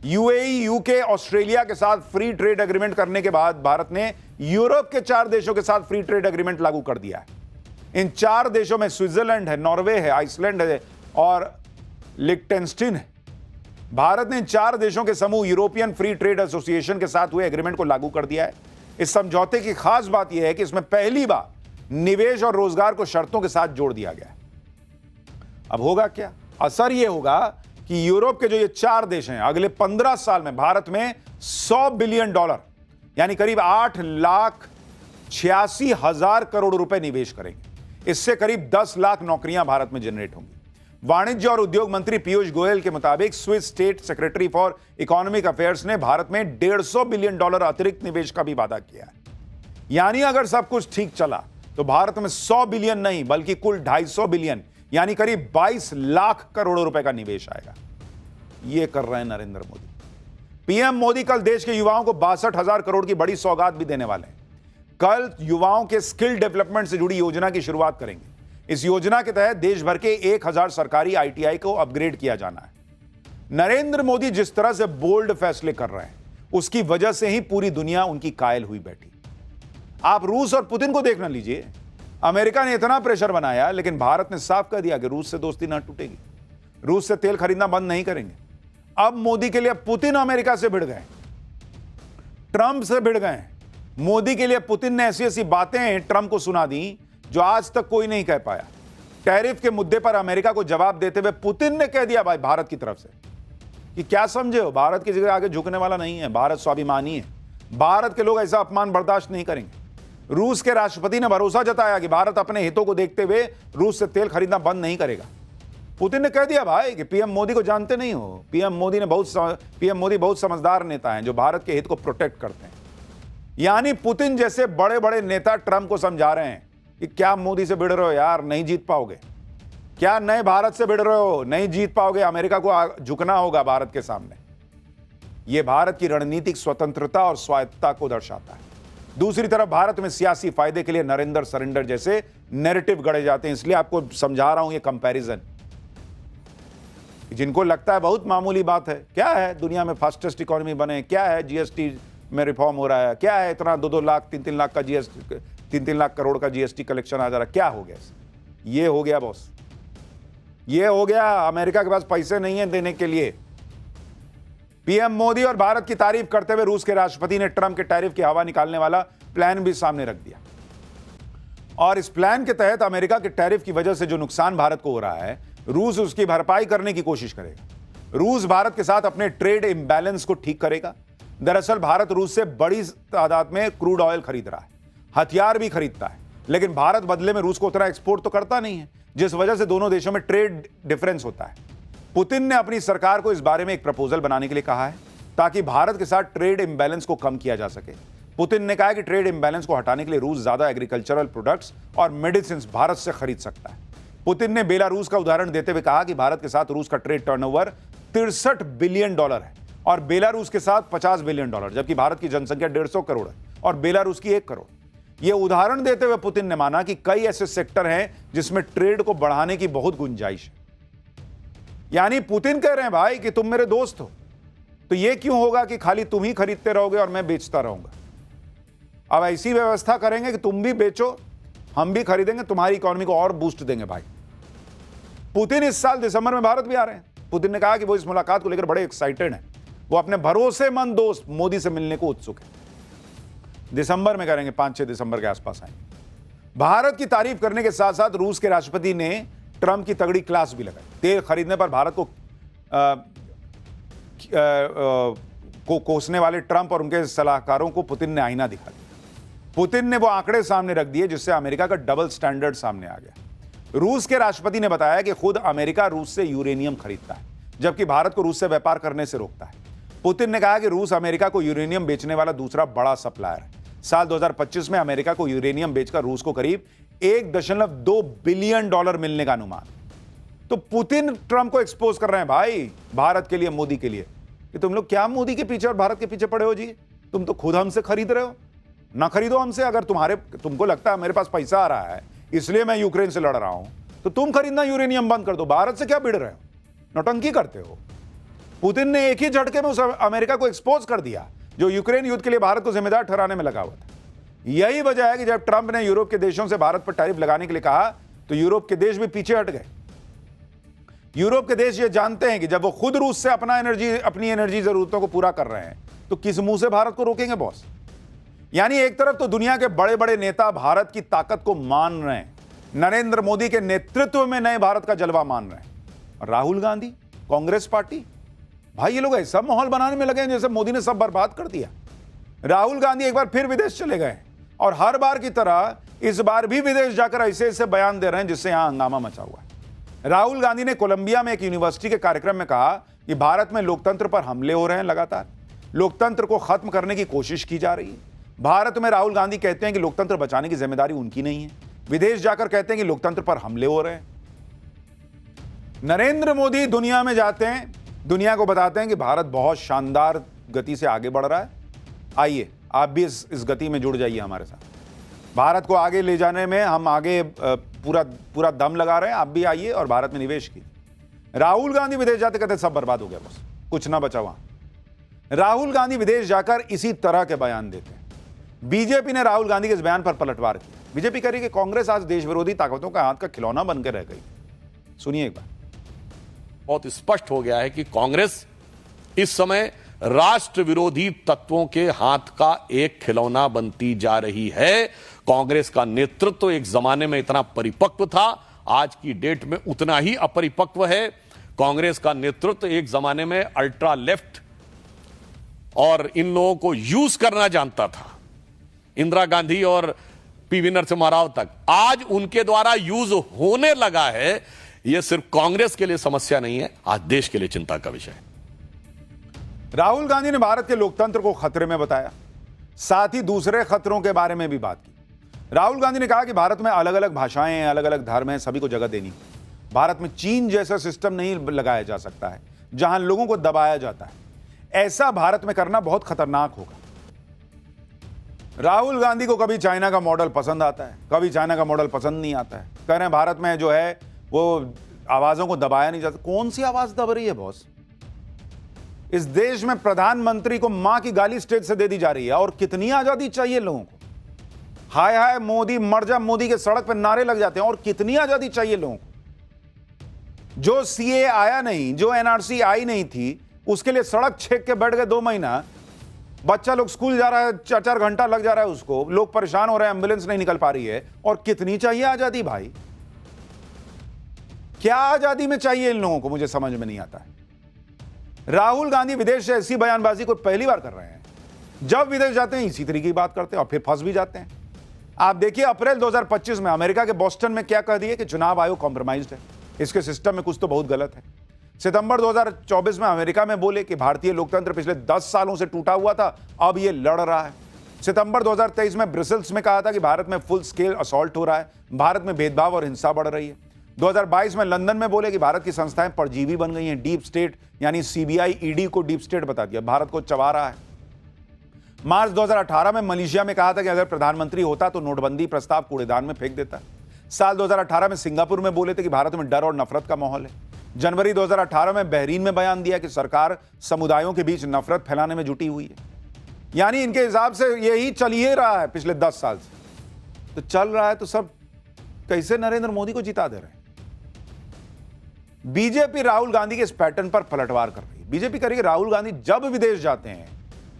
यूएई, यूके, ऑस्ट्रेलिया के साथ फ्री ट्रेड एग्रीमेंट करने के बाद भारत ने यूरोप के 4 देशों के साथ फ्री ट्रेड एग्रीमेंट लागू कर दिया है। इन 4 देशों में स्विट्जरलैंड है, नॉर्वे है, आइसलैंड है और लिक्टेनस्टीन है। भारत ने इन 4 देशों के समूह यूरोपियन फ्री ट्रेड एसोसिएशन के साथ हुए एग्रीमेंट को लागू कर दिया है। इस समझौते की खास बात यह है कि इसमें पहली बार निवेश और रोजगार को शर्तों के साथ जोड़ दिया गया है। अब होगा क्या? असर यह होगा कि यूरोप के जो ये 4 देश हैं, अगले 15 साल में भारत में $100 बिलियन यानी करीब 8,86,000 करोड़ रुपए निवेश करेंगे। इससे करीब 10 लाख नौकरियां भारत में जनरेट होंगी। वाणिज्य और उद्योग मंत्री पीयूष गोयल के मुताबिक Swiss state secretary for economic affairs ने भारत में $150 बिलियन अतिरिक्त निवेश का भी वादा किया है। यानी अगर सब कुछ ठीक चला तो भारत में 100 बिलियन नहीं बल्कि कुल 250 बिलियन यानी करीब 22 लाख करोड़ रुपए का निवेश आएगा। यह कर रहे हैं नरेंद्र मोदी। पीएम मोदी कल देश के युवाओं को 62,000 करोड़ की बड़ी सौगात भी देने वाले हैं। कल युवाओं के स्किल डेवलपमेंट से जुड़ी योजना की शुरुआत करेंगे। इस योजना के तहत देश भर के 1,000 सरकारी आईटीआई को अपग्रेड किया जाना है। नरेंद्र मोदी जिस तरह से बोल्ड फैसले कर रहे हैं, उसकी वजह से ही पूरी दुनिया उनकी कायल हुई बैठी। आप रूस और पुतिन को देखना लीजिए। अमेरिका ने इतना प्रेशर बनाया, लेकिन भारत ने साफ कर दिया कि रूस से दोस्ती ना टूटेगी, रूस से तेल खरीदना बंद नहीं करेंगे। अब मोदी के लिए पुतिन अमेरिका से भिड़ गए, ट्रंप से भिड़ गए। मोदी के लिए पुतिन ने ऐसी ऐसी बातें ट्रंप को सुना दी जो आज तक कोई नहीं कह पाया। टैरिफ के मुद्दे पर अमेरिका को जवाब देते हुए पुतिन ने कह दिया भाई भारत की तरफ से कि क्या समझे हो, भारत की जगह आगे झुकने वाला नहीं है, भारत स्वाभिमानी है, भारत के लोग ऐसा अपमान बर्दाश्त नहीं करेंगे। रूस के राष्ट्रपति ने भरोसा जताया कि भारत अपने हितों को देखते हुए रूस से तेल खरीदना बंद नहीं करेगा। पुतिन ने कह दिया भाई कि पीएम मोदी को जानते नहीं हो, पीएम मोदी बहुत समझदार नेता हैं जो भारत के हित को प्रोटेक्ट करते हैं। यानी पुतिन जैसे बड़े बड़े नेता ट्रंप को समझा रहे हैं कि क्या मोदी से भिड़ रहे हो यार, नहीं जीत पाओगे। क्या नए भारत से भिड़ रहे हो, नहीं जीत पाओगे। अमेरिका को झुकना होगा भारत के सामने। यह भारत की रणनीतिक स्वतंत्रता और स्वायत्तता को दर्शाता है। दूसरी तरफ भारत में सियासी फायदे के लिए नरेंद्र सरेंडर जैसे नैरेटिव गढ़े जाते हैं। इसलिए आपको समझा रहा हूं ये कंपैरिजन। जिनको लगता है बहुत मामूली बात है, क्या है दुनिया में फास्टेस्ट इकोनॉमी बने, क्या है जीएसटी में रिफॉर्म हो रहा है, क्या है इतना 2-2 लाख 3-3 लाख का जीएसटी 3-3 लाख करोड़ का जीएसटी कलेक्शन आ जा रहा है, क्या हो गया? ये हो गया बॉस। ये हो गया, अमेरिका के पास पैसे नहीं है देने के लिए। पीएम मोदी और भारत की तारीफ करते हुए रूस के राष्ट्रपति ने ट्रंप के टैरिफ की हवा निकालने वाला प्लान भी सामने रख दिया। और इस प्लान के तहत अमेरिका के टैरिफ की वजह से जो नुकसान भारत को हो रहा है, रूस उसकी भरपाई करने की कोशिश करेगा। रूस भारत के साथ अपने ट्रेड इम्बैलेंस को ठीक करेगा। दरअसल भारत रूस से बड़ी तादाद में क्रूड ऑयल खरीद रहा है, हथियार भी खरीदता है, लेकिन भारत बदले में रूस को उतना एक्सपोर्ट तो करता नहीं है, जिस वजह से दोनों देशों में ट्रेड डिफरेंस होता है। पुतिन ने अपनी सरकार को इस बारे में एक प्रपोजल बनाने के लिए कहा है ताकि भारत के साथ ट्रेड इम्बैलेंस को कम किया जा सके। पुतिन ने कहा कि ट्रेड इम्बैलेंस को हटाने के लिए रूस ज्यादा एग्रीकल्चरल प्रोडक्ट्स और मेडिसिन भारत से खरीद सकता है। पुतिन ने बेलारूस का उदाहरण देते हुए कहा कि भारत के साथ रूस का ट्रेड टर्नओवर $63 बिलियन है और बेलारूस के साथ $50 बिलियन, जबकि भारत की जनसंख्या 150 करोड़ है और बेलारूस की 1 करोड़। यह उदाहरण देते हुए पुतिन ने माना कि कई ऐसे सेक्टर हैं जिसमें ट्रेड को बढ़ाने की बहुत गुंजाइश है। यानी पुतिन कह रहे हैं भाई कि तुम मेरे दोस्त हो, तो यह क्यों होगा कि खाली तुम ही खरीदते रहोगे और मैं बेचता रहूंगा। अब ऐसी व्यवस्था करेंगे कि तुम भी बेचो, हम भी खरीदेंगे, तुम्हारी इकोनॉमी को और बूस्ट देंगे भाई। पुतिन इस साल दिसंबर में भारत भी आ रहे हैं। पुतिन ने कहा कि वो इस मुलाकात को लेकर बड़े एक्साइटेड हैं। वो अपने भरोसेमंद दोस्त मोदी से मिलने को उत्सुक है। दिसंबर में करेंगे, 5-6 दिसंबर के आसपास आएंगे। भारत की तारीफ करने के साथ साथ रूस के राष्ट्रपति ने ट्रंप की तगड़ी क्लास भी लगाई। तेल खरीदने पर भारत को कोसने वाले ट्रंप और उनके सलाहकारों को पुतिन ने आईना दिखा दिया। पुतिन ने वो आंकड़े सामने रख दिए जिससे अमेरिका का डबल स्टैंडर्ड सामने आ गया। रूस के राष्ट्रपति ने बताया कि खुद अमेरिका रूस से यूरेनियम खरीदता है, जबकि भारत को रूस से व्यापार करने से रोकता है। पुतिन ने कहा कि रूस अमेरिका को यूरेनियम बेचने वाला दूसरा बड़ा सप्लायर है। साल 2025 में अमेरिका को यूरेनियम बेचकर रूस को करीब $1.2 बिलियन मिलने का अनुमान। तो पुतिन ट्रंप को एक्सपोज कर रहे हैं भाई, भारत के लिए, मोदी के लिए, कि तुम लोग क्या मोदी के पीछे और भारत के पीछे पड़े हो जी। तुम तो खुद हमसे खरीद रहे हो, ना खरीदो हमसे। अगर तुमको लगता है मेरे पास पैसा आ रहा है इसलिए मैं यूक्रेन से लड़ रहा हूं, तो तुम खरीदना यूरेनियम बंद कर दो। भारत से क्या भिड़ रहे हो, नौटंकी करते हो। पुतिन ने एक ही झटके में उस अमेरिका को एक्सपोज कर दिया जो यूक्रेन युद्ध के लिए भारत को जिम्मेदार ठहराने में लगा हुआ था। यही वजह है कि जब ट्रंप ने यूरोप के देशों से भारत पर टैरिफ लगाने के लिए कहा तो यूरोप के देश भी पीछे हट गए। यूरोप के देश ये जानते हैं कि जब वो खुद रूस से अपनी एनर्जी जरूरतों को पूरा कर रहे हैं तो किस मुंह से भारत को रोकेंगे बॉस। यानी एक तरफ तो दुनिया के बड़े बड़े नेता भारत की ताकत को मान रहे हैं, नरेंद्र मोदी के नेतृत्व में नए भारत का जलवा मान रहे हैं। राहुल गांधी, कांग्रेस पार्टी, भाई ये लोग ऐसा माहौल बनाने में लगे हैं जैसे मोदी ने सब बर्बाद कर दिया। राहुल गांधी एक बार फिर विदेश चले गए और हर बार की तरह इस बार भी विदेश जाकर ऐसे ऐसे बयान दे रहे हैं जिससे यहां हंगामा मचा हुआ है। राहुल गांधी ने कोलंबिया में एक यूनिवर्सिटी के कार्यक्रम में कहा कि भारत में लोकतंत्र पर हमले हो रहे हैं, लगातार लोकतंत्र को खत्म करने की कोशिश की जा रही है। भारत में राहुल गांधी कहते हैं कि लोकतंत्र बचाने की जिम्मेदारी उनकी नहीं है, विदेश जाकर कहते हैं कि लोकतंत्र पर हमले हो रहे हैं। नरेंद्र मोदी दुनिया में जाते हैं, दुनिया को बताते हैं कि भारत बहुत शानदार गति से आगे बढ़ रहा है, आइए आप भी इस गति में जुड़ जाइए हमारे साथ। भारत को आगे ले जाने में हम आगे पूरा दम लगा रहे हैं, आप भी आइए और भारत में निवेश कीजिए। राहुल गांधी विदेश जाते कहते सब बर्बाद हो गया, बस कुछ ना बचा वहां। राहुल गांधी विदेश जाकर इसी तरह के बयान देते हैं। बीजेपी ने राहुल गांधी के इस बयान पर पलटवार किया। बीजेपी कह रही कि कांग्रेस आज देश विरोधी ताकतों का हाथ का खिलौना बनकर रह गई। सुनिए एक बार। बहुत स्पष्ट हो गया है कि कांग्रेस इस समय राष्ट्र विरोधी तत्वों के हाथ का एक खिलौना बनती जा रही है। कांग्रेस का नेतृत्व एक जमाने में इतना परिपक्व था, आज की डेट में उतना ही अपरिपक्व है। कांग्रेस का नेतृत्व एक जमाने में अल्ट्रा लेफ्ट और इन लोगों को यूज करना जानता था, इंदिरा गांधी और पीवी नरसिम्हा राव तक। आज उनके द्वारा यूज होने लगा है। यह सिर्फ कांग्रेस के लिए समस्या नहीं है, आज देश के लिए चिंता का विषय है। राहुल गांधी ने भारत के लोकतंत्र को खतरे में बताया, साथ ही दूसरे खतरों के बारे में भी बात की। राहुल गांधी ने कहा कि भारत में अलग अलग भाषाएं हैं, अलग अलग धर्म हैं, सभी को जगह देनी। भारत में चीन जैसा सिस्टम नहीं लगाया जा सकता है जहां लोगों को दबाया जाता है। ऐसा भारत में करना बहुत खतरनाक होगा। राहुल गांधी को कभी चाइना का मॉडल पसंद आता है, कभी चाइना का मॉडल पसंद नहीं आता है। कह रहे हैं भारत में जो है वो आवाजों को दबाया नहीं जाता। कौन सी आवाज दब रही है बॉस? इस देश में प्रधानमंत्री को मां की गाली स्टेज से दे दी जा रही है। और कितनी आजादी चाहिए लोगों को? हाय हाय मोदी, मर जा मोदी के सड़क पर नारे लग जाते हैं। और कितनी आजादी चाहिए लोगों को? जो सीए आया नहीं, जो एनआरसी आई नहीं थी, उसके लिए सड़क छेक के बैठ गए 2 महीना। बच्चा लोग स्कूल जा रहा है, 4-4 घंटा लग जा रहा है उसको, लोग परेशान हो रहे हैं, एम्बुलेंस नहीं निकल पा रही है। और कितनी चाहिए आजादी भाई? क्या आजादी में चाहिए इन लोगों को, मुझे समझ में नहीं आता है। राहुल गांधी विदेश से ऐसी बयानबाजी को पहली बार कर रहे हैं। जब विदेश जाते हैं इसी तरीके की बात करते हैं और फिर फंस भी जाते हैं। आप देखिए अप्रैल 2025 में अमेरिका के बोस्टन में क्या कह दिए कि चुनाव आयोग कॉम्प्रोमाइज्ड है, इसके सिस्टम में कुछ तो बहुत गलत है। सितंबर 2024 में अमेरिका में बोले कि भारतीय लोकतंत्र पिछले 10 सालों से टूटा हुआ था, अब यह लड़ रहा है। सितंबर 2023 में ब्रसेल्स में कहा था कि भारत में फुल स्केल असॉल्ट हो रहा है, भारत में भेदभाव और हिंसा बढ़ रही है। 2022 में लंदन में बोले कि भारत की संस्थाएं परजीवी बन गई हैं, डीप स्टेट यानी सीबीआई ईडी को डीप स्टेट बता दिया, भारत को चबा रहा है। मार्च 2018 में मलेशिया में कहा था कि अगर प्रधानमंत्री होता तो नोटबंदी प्रस्ताव कूड़ेदान में फेंक देता। साल 2018 में सिंगापुर में बोले थे कि भारत में डर और नफरत का माहौल है। जनवरी 2018 में बहरीन में बयान दिया कि सरकार समुदायों के बीच नफरत फैलाने में जुटी हुई है। यानी इनके हिसाब से यही चल ही रहा है पिछले 10 साल से। तो चल रहा है तो सब कैसे नरेंद्र मोदी को जिता दे रहे हैं। बीजेपी राहुल गांधी के इस पैटर्न पर पलटवार कर रही है। बीजेपी करेगी राहुल गांधी जब विदेश जाते हैं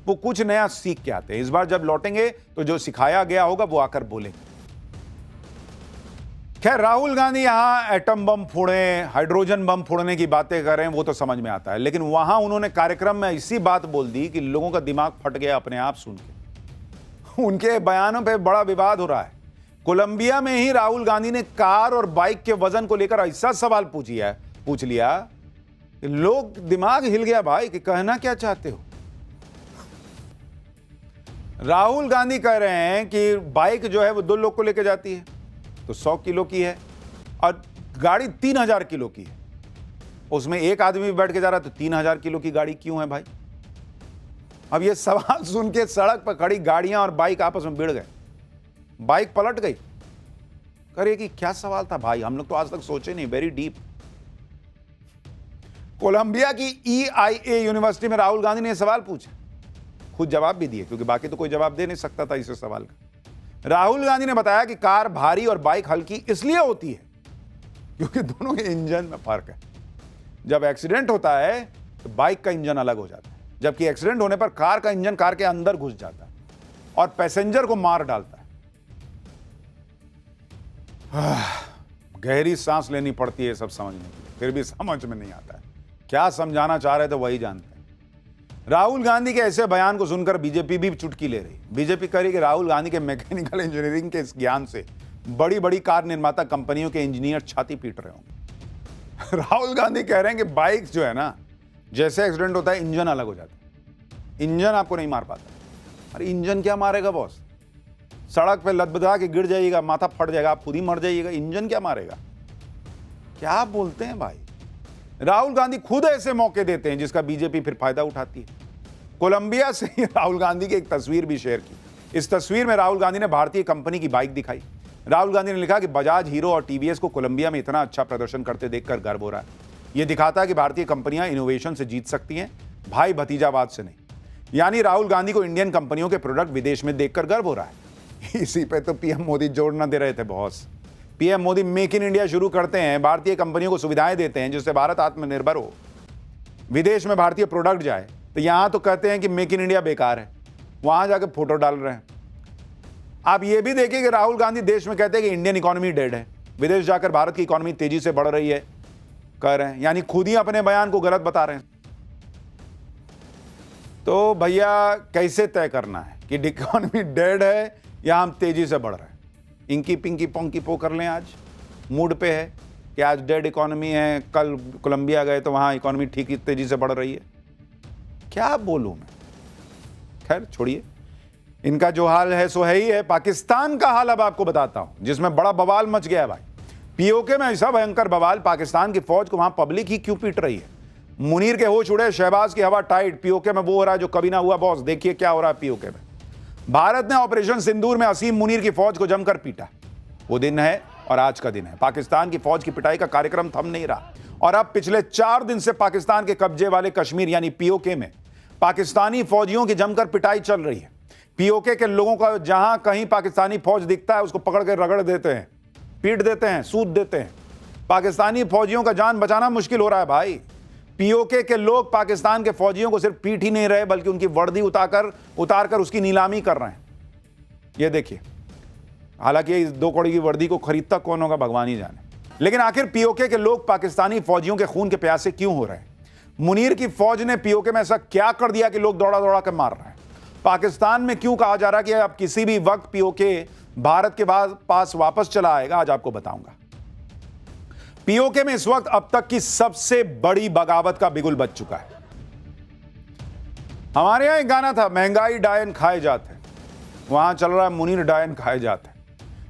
वो कुछ नया सीख के आते हैं। इस बार जब लौटेंगे तो जो सिखाया गया होगा वो आकर बोलेंगे। खैर, राहुल गांधी यहां एटम बम फोड़े, हाइड्रोजन बम फोड़ने की बातें कर रहे हैं वो तो समझ में आता है, लेकिन वहां उन्होंने कार्यक्रम में ऐसी बात बोल दी कि लोगों का दिमाग फट गया अपने आप सुन के। उनके बयानों पे बड़ा विवाद हो रहा है। कोलंबिया में ही राहुल गांधी ने कार और बाइक के वजन को लेकर ऐसा सवाल पूछ लिया कि लोग दिमाग हिल गया भाई कि कहना क्या चाहते हो। राहुल गांधी कह रहे हैं कि बाइक जो है वो 2 लोग को लेकर जाती है तो 100 किलो की है और गाड़ी 3000 किलो की है, उसमें एक आदमी बैठ के जा रहा है तो 3000 किलो की गाड़ी क्यों है भाई? अब ये सवाल सुन के सड़क पर खड़ी गाड़ियां और बाइक आपस में भिड़ गए, बाइक पलट गई। करे कि क्या सवाल था भाई, हम लोग तो आज तक सोचे नहीं। Very deep. कोलंबिया की EIA यूनिवर्सिटी में राहुल गांधी ने सवाल पूछा, खुद जवाब भी दिए क्योंकि बाकी तो कोई जवाब दे नहीं सकता था इस सवाल का। राहुल गांधी ने बताया कि कार भारी और बाइक हल्की इसलिए होती है क्योंकि दोनों के इंजन में फर्क है। जब एक्सीडेंट होता है तो बाइक का इंजन अलग हो जाता है, जबकि एक्सीडेंट होने पर कार का इंजन कार के अंदर घुस जाता है और पैसेंजर को मार डालता है। गहरी सांस लेनी पड़ती है सब समझने के लिए, फिर भी समझ में नहीं आता है। क्या समझाना चाह रहे थे वही जानते हैं। राहुल गांधी के ऐसे बयान को सुनकर बीजेपी भी चुटकी ले रही। बीजेपी कह रही कि राहुल गांधी के मैकेनिकल इंजीनियरिंग के इस ज्ञान से बड़ी बड़ी कार निर्माता कंपनियों के इंजीनियर छाती पीट रहे होंगे। राहुल गांधी कह रहे हैं कि बाइक जो है ना, जैसे एक्सीडेंट होता है इंजन अलग हो जाता है, इंजन आपको नहीं मार पाता। अरे इंजन क्या मारेगा बॉस? सड़क पे लदबदा के गिर जाइएगा, माथा फट जाएगा, आप खुद ही मर जाइएगा, इंजन क्या मारेगा? क्या बोलते हैं भाई? राहुल गांधी खुद ऐसे मौके देते हैं जिसका बीजेपी फिर फायदा उठाती है। कोलंबिया से राहुल गांधी की एक तस्वीर भी शेयर की। इस तस्वीर में राहुल गांधी ने भारतीय कंपनी की बाइक दिखाई। राहुल गांधी ने लिखा कि बजाज, हीरो और टीवीएस को कोलंबिया में इतना अच्छा प्रदर्शन करते देखकर गर्व हो रहा है। यह दिखाता है कि भारतीय कंपनियां इनोवेशन से जीत सकती हैं, भाई भतीजावाद से नहीं। यानी राहुल गांधी को इंडियन कंपनियों के प्रोडक्ट विदेश में देखकर गर्व हो रहा है। इसी पे तो पीएम मोदी जोड़ न दे रहे थे boss. PM Modi make in India शुरू करते हैं, भारतीय कंपनियों को सुविधाएं देते हैं जिससे भारत आत्मनिर्भर हो, विदेश में भारतीय प्रोडक्ट जाए। तो यहां तो कहते हैं कि मेक इन इंडिया बेकार है, वहां जाकर फोटो डाल रहे हैं। आप ये भी देखिए कि राहुल गांधी देश में कहते हैं कि इंडियन इकोनॉमी डेड है, विदेश जाकर भारत की इकोनॉमी तेजी से बढ़ रही है कह रहे हैं, यानी खुद ही अपने बयान को गलत बता रहे हैं। तो भैया कैसे तय करना है कि इकोनॉमी डेड है या हम तेजी से बढ़ रहे हैं? इंकी पिंकी पोंकी पो कर लें, आज मूड पे है कि आज डेड इकोनॉमी है, कल कोलंबिया गए तो वहां इकोनॉमी ठीक तेजी से बढ़ रही है। क्या बोलूं मैं? खैर छोड़िए, इनका जो हाल है सो है ही है। पाकिस्तान का हाल अब आपको बताता हूं जिसमें बड़ा बवाल मच गया है भाई। पीओके में ऐसा भयंकर बवाल, पाकिस्तान की फौज को वहां पब्लिक ही क्यों पीट रही है? मुनीर के होश उड़े, शहबाज की हवा टाइट, पीओके में वो हो रहा है जो कभी ना हुआ बॉस। देखिए क्या हो रहा है पीओके में। भारत ने ऑपरेशन सिंदूर में असीम मुनीर की फौज को जमकर पीटा। वो दिन है और आज का दिन है। पाकिस्तान की फौज की पिटाई का कार्यक्रम थम नहीं रहा और अब पिछले 4 दिन से पाकिस्तान के कब्जे वाले कश्मीर यानी पीओके में पाकिस्तानी फौजियों की जमकर पिटाई चल रही है। पीओके के लोगों का जहां कहीं पाकिस्तानी फौज दिखता है उसको पकड़ के रगड़ देते हैं, पीट देते हैं, सूद देते हैं। पाकिस्तानी फौजियों का जान बचाना मुश्किल हो रहा है भाई। पीओके के लोग पाकिस्तान के फौजियों को सिर्फ पीट ही नहीं रहे बल्कि उनकी वर्दी उतारकर उसकी नीलामी कर रहे हैं। ये देखिए, हालांकि इस 2 कौड़ी की वर्दी को खरीदता कौन होगा भगवान ही जाने। लेकिन आखिर पीओके के लोग पाकिस्तानी फौजियों के खून के प्यासे क्यों हो रहे हैं? मुनीर की फौज ने पीओके में ऐसा क्या कर दिया कि लोग दौड़ा दौड़ा कर मार रहे हैं? पाकिस्तान में क्यों कहा जा रहा है कि अब किसी भी वक्त पीओके भारत के पास वापस चला आएगा? आज आपको बताऊंगा। पीओके में इस वक्त अब तक की सबसे बड़ी बगावत का बिगुल बज चुका है। हमारे यहां एक गाना था, महंगाई डायन खाए जाते हैं, वहां चल रहा है मुनीर डायन खाए जाते हैं।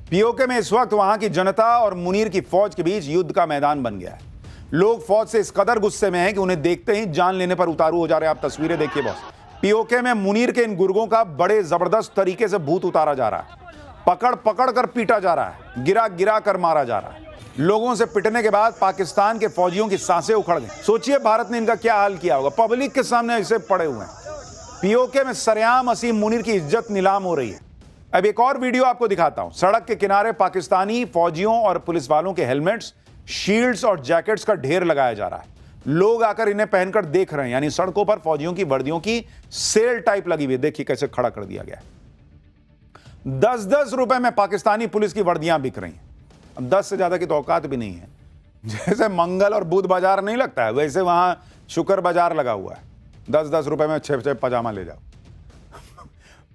पीओके में इस वक्त वहां की जनता और मुनीर की फौज के बीच युद्ध का मैदान बन गया है। लोग फौज से इस कदर गुस्से में हैं कि उन्हें देखते ही जान लेने पर उतारू हो जा रहे हैं। आप तस्वीरें देखिए बॉस। पीओके में मुनीर के इन गुर्गों का बड़े जबरदस्त तरीके से भूत उतारा जा रहा है। पकड़ पकड़ कर पीटा जा रहा है, गिरा गिरा कर मारा जा रहा है। लोगों से पिटने के बाद पाकिस्तान के फौजियों की सांसें उखड़ गई। सोचिए भारत ने इनका क्या हाल किया होगा। पब्लिक के सामने ऐसे पड़े हुए हैं। पीओके में सरेआम असीम मुनीर की इज्जत नीलाम हो रही है। अब एक और वीडियो आपको दिखाता हूं। सड़क के किनारे पाकिस्तानी फौजियों और पुलिस वालों के हेलमेट्स, शील्ड्स और जैकेट्स का ढेर लगाया जा रहा है। लोग आकर इन्हें पहनकर देख रहे हैं, यानी सड़कों पर फौजियों की वर्दियों की सेल टाइप लगी हुई है। देखिए कैसे खड़ा कर दिया गया है। 10-10 रुपए में पाकिस्तानी पुलिस की वर्दियां बिक रही हैं। अब 10 से ज्यादा की तो औकात भी नहीं है। जैसे मंगल और बुध बाजार नहीं लगता है, वैसे वहां शुक्र बाजार लगा हुआ है। 10-10 रुपए में 6 पजामा ले जाओ।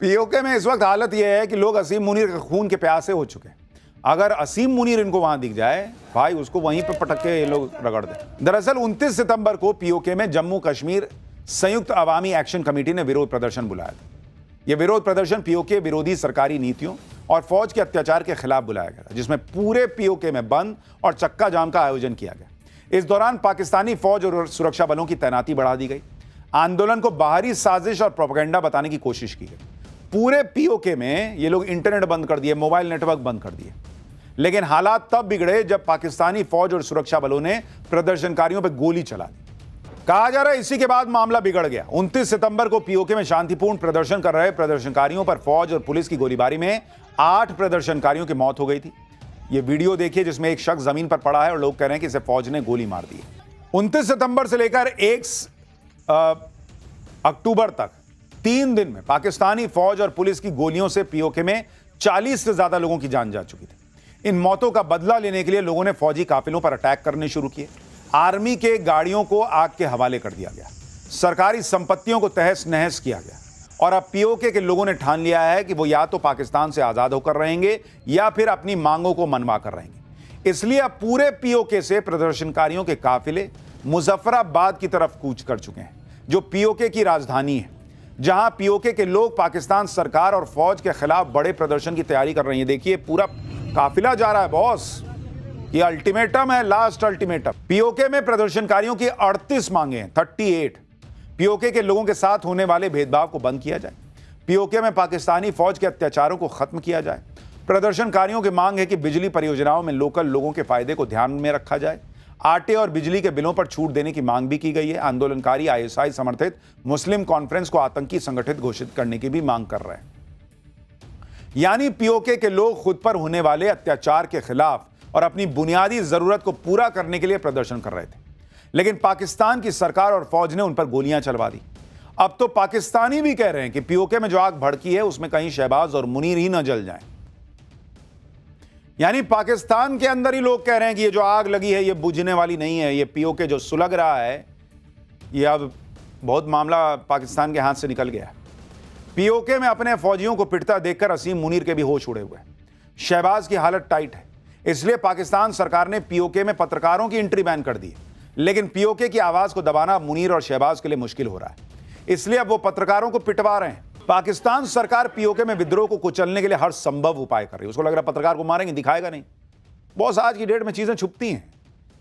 पीओके में इस वक्त हालत यह है कि लोग असीम मुनीर के खून के प्यासे हो चुके हैं। अगर असीम मुनीर इनको वहां दिख जाए भाई, उसको वहीं पे पटक के ये लोग रगड़ दें। दरअसल 29 सितंबर को पीओके में जम्मू कश्मीर संयुक्त अवामी एक्शन कमेटी ने विरोध प्रदर्शन बुलाया था। यह विरोध प्रदर्शन पीओके विरोधी सरकारी नीतियों और फौज के अत्याचार के खिलाफ बुलाया गया था, जिसमें पूरे पीओके में बंद और चक्का जाम का आयोजन किया गया। इस दौरान पाकिस्तानी फौज और सुरक्षा बलों की तैनाती बढ़ा दी गई। आंदोलन को बाहरी साजिश और प्रोपेगेंडा बताने की कोशिश की गई। पूरे पीओके में ये लोग इंटरनेट बंद कर दिए, मोबाइल नेटवर्क बंद कर दिए। लेकिन हालात तब बिगड़े जब पाकिस्तानी फौज और सुरक्षा बलों ने प्रदर्शनकारियों पर गोली चला दी। कहा जा रहा है इसी के बाद मामला बिगड़ गया। 29 सितंबर को पीओके में शांतिपूर्ण प्रदर्शन कर रहे प्रदर्शनकारियों पर फौज और पुलिस की गोलीबारी में 8 प्रदर्शनकारियों की मौत हो गई थी। यह वीडियो देखिए जिसमें एक शख्स जमीन पर पड़ा है और लोग कह रहे हैं कि इसे फौज ने गोली मार दी। 29 सितंबर से लेकर 1 अक्टूबर तक 3 दिन में पाकिस्तानी फौज और पुलिस की गोलियों से पीओके में 40 से ज्यादा लोगों की जान जा चुकी थी। इन मौतों का बदला लेने के लिए लोगों ने फौजी काफिलों पर अटैक करने शुरू किए। आर्मी के गाड़ियों को आग के हवाले कर दिया गया। सरकारी संपत्तियों को तहस नहस किया गया। और अब पीओके के लोगों ने ठान लिया है कि वो या तो पाकिस्तान से आजाद होकर रहेंगे या फिर अपनी मांगों को मनवा कर रहेंगे। इसलिए अब पूरे पीओके से प्रदर्शनकारियों के काफिले मुजफ्फराबाद की तरफ कूच कर चुके हैं, जो पीओके की राजधानी है, जहां पीओके के लोग पाकिस्तान सरकार और फौज के खिलाफ बड़े प्रदर्शन की तैयारी कर रहे हैं। देखिए पूरा काफिला जा रहा है बॉस। ये अल्टीमेटम है, लास्ट अल्टीमेटम। पीओके में प्रदर्शनकारियों की 38 मांगे हैं, 38। पीओके के लोगों के साथ होने वाले भेदभाव को बंद किया जाए। पीओके में पाकिस्तानी फौज के अत्याचारों को खत्म किया जाए। प्रदर्शनकारियों की मांग है कि बिजली परियोजनाओं में लोकल लोगों के फायदे को ध्यान में रखा जाए। आटे और बिजली के बिलों पर छूट देने की मांग भी की गई है। आंदोलनकारी आईएसआई समर्थित मुस्लिम कॉन्फ्रेंस को आतंकी संगठित घोषित करने की भी मांग कर रहे हैं। यानी पीओके के लोग खुद पर होने वाले अत्याचार के खिलाफ और अपनी बुनियादी जरूरत को पूरा करने के लिए प्रदर्शन कर रहे थे। लेकिन पाकिस्तान की सरकार और फौज ने उन पर गोलियां चलवा दी। अब तो पाकिस्तानी भी कह रहे हैं कि पीओके में जो आग भड़की है उसमें कहीं शहबाज और मुनीर ही न जल जाएं। यानी पाकिस्तान के अंदर ही लोग कह रहे हैं कि ये जो आग लगी है ये बुझने वाली नहीं है। ये पीओके जो सुलग रहा है, ये अब बहुत मामला पाकिस्तान के हाथ से निकल गया है। पीओके में अपने फौजियों को पिटता देखकर असीम मुनीर के भी होश उड़े हुए हैं। शहबाज की हालत टाइट है, इसलिए पाकिस्तान सरकार ने पीओके में पत्रकारों की एंट्री बैन कर दी है। लेकिन पीओके की आवाज को दबाना मुनीर और शहबाज के लिए मुश्किल हो रहा है, इसलिए अब वो पत्रकारों को पिटवा रहे हैं। पाकिस्तान सरकार पीओके में विद्रोह को कुचलने के लिए हर संभव उपाय कर रही है। उसको लग रहा है पत्रकार को मारेंगे, दिखाएगा नहीं। बहुत आज की डेट में चीजें छुपती हैं।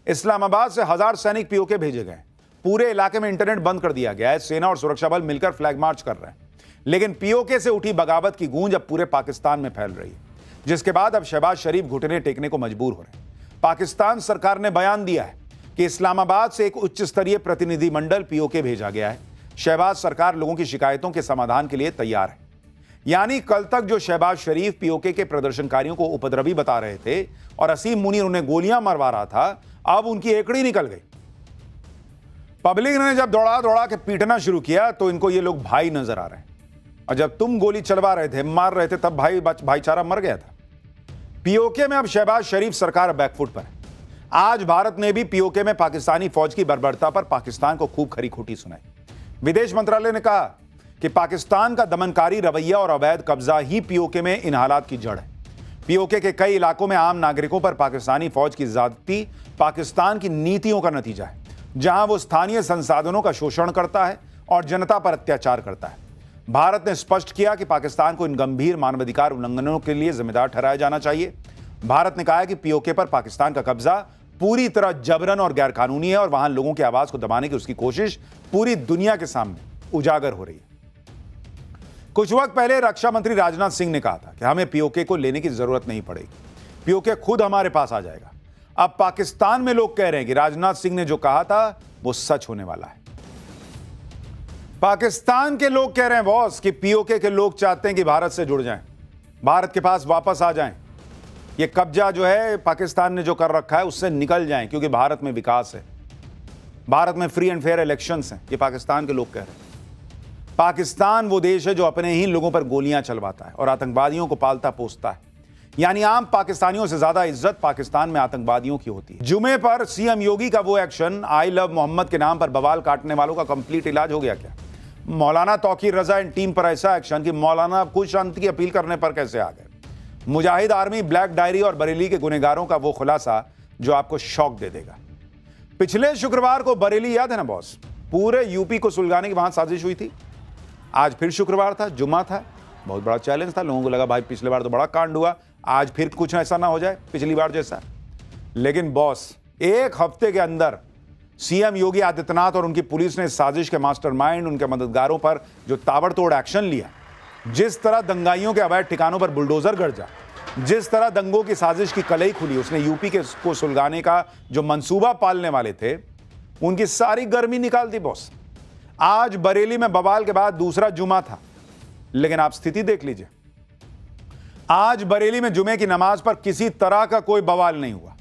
इस्लामाबाद से 1000 सैनिक पीओके भेजे गए। पूरे इलाके में इंटरनेट बंद कर दिया गया है। सेना और सुरक्षा बल मिलकर फ्लैग मार्च कर रहे हैं। लेकिन पीओके से उठी बगावत की गूंज अब पूरे पाकिस्तान में फैल रही है, जिसके बाद अब शहबाज शरीफ घुटने टेकने को मजबूर हो रहे हैं। पाकिस्तान सरकार ने बयान दिया है कि इस्लामाबाद से एक उच्च स्तरीय प्रतिनिधिमंडल पीओके भेजा गया है। शहबाज सरकार लोगों की शिकायतों के समाधान के लिए तैयार है। यानी कल तक जो शहबाज शरीफ पीओके के प्रदर्शनकारियों को उपद्रवी बता रहे थे और असीम मुनीर उन्हें गोलियां मरवा रहा था, अब उनकी एकड़ी निकल गई। पब्लिक ने जब दौड़ा दौड़ा के पीटना शुरू किया तो इनको ये लोग भाई नजर आ रहे हैं, और जब तुम गोली चलवा रहे थे, मार रहे थे, तब भाईचारा मर गया था। पीओके में अब शहबाज शरीफ सरकार बैकफुट पर है। आज भारत ने भी पीओके में पाकिस्तानी फौज की बर्बरता पर पाकिस्तान को खूब खरी खोटी सुनाई। विदेश मंत्रालय ने कहा कि पाकिस्तान का दमनकारी रवैया और अवैध कब्जा ही पीओके में इन हालात की जड़ है। पीओके के कई इलाकों में आम नागरिकों पर पाकिस्तानी फौज की ज्यादती पाकिस्तान की नीतियों का नतीजा है, जहां वो स्थानीय संसाधनों का शोषण करता है और जनता पर अत्याचार करता है। भारत ने स्पष्ट किया कि पाकिस्तान को इन गंभीर मानवाधिकार उल्लंघनों के लिए जिम्मेदार ठहराया जाना चाहिए। भारत ने कहा है कि पीओके पर पाकिस्तान का कब्जा पूरी तरह जबरन और गैरकानूनी है और वहां लोगों की आवाज को दबाने की उसकी कोशिश पूरी दुनिया के सामने उजागर हो रही है। कुछ वक्त पहले रक्षा मंत्री राजनाथ सिंह ने कहा था कि हमें पीओके को लेने की जरूरत नहीं पड़ेगी, पीओके खुद हमारे पास आ जाएगा। अब पाकिस्तान में लोग कह रहे हैं कि राजनाथ सिंह ने जो कहा था वो सच होने वाला है। पाकिस्तान के लोग कह रहे हैं बॉस कि पीओके के लोग चाहते हैं कि भारत से जुड़ जाएं, भारत के पास वापस आ जाएं, ये कब्जा जो है पाकिस्तान ने जो कर रखा है उससे निकल जाएं, क्योंकि भारत में विकास है, भारत में फ्री एंड फेयर इलेक्शंस हैं। ये पाकिस्तान के लोग कह रहे हैं। पाकिस्तान वो देश है जो अपने ही लोगों पर गोलियां चलवाता है और आतंकवादियों को पालता पोसता है। यानी आम पाकिस्तानियों से ज्यादा इज्जत पाकिस्तान में आतंकवादियों की होती है। जुमे पर सीएम योगी का वो एक्शन, आई लव मोहम्मद के नाम पर बवाल काटने वालों का कंप्लीट इलाज हो गया क्या? मौलाना तौकीर रजा एंड टीम पर ऐसा एक्शन कि मौलाना खुद शांति की अपील करने पर कैसे आ गए। मुजाहिद आर्मी, ब्लैक डायरी और बरेली के गुनहगारों का वो खुलासा जो आपको शौक दे देगा। पिछले शुक्रवार को बरेली याद है ना बॉस, पूरे यूपी को सुलगाने की वहां साजिश हुई थी। आज फिर शुक्रवार था, जुम्मा था, बहुत बड़ा चैलेंज था। लोगों को लगा भाई पिछले बार तो बड़ा कांड हुआ, आज फिर कुछ ऐसा ना हो जाए पिछली बार जैसा। लेकिन बॉस, एक हफ्ते के अंदर सीएम योगी आदित्यनाथ और उनकी पुलिस ने इस साजिश के मास्टरमाइंड, उनके मददगारों पर जो ताबड़तोड़ एक्शन लिया, जिस तरह दंगाइयों के अवैध ठिकानों पर बुलडोजर गरजा, जिस तरह दंगों की साजिश की कलई खुली, उसने यूपी को सुलगाने का जो मंसूबा पालने वाले थे उनकी सारी गर्मी निकाल दी बॉस। आज बरेली में बवाल के बाद दूसरा जुमा था, लेकिन आप स्थिति देख लीजिए। आज बरेली में जुमे की नमाज पर किसी तरह का कोई बवाल नहीं हुआ।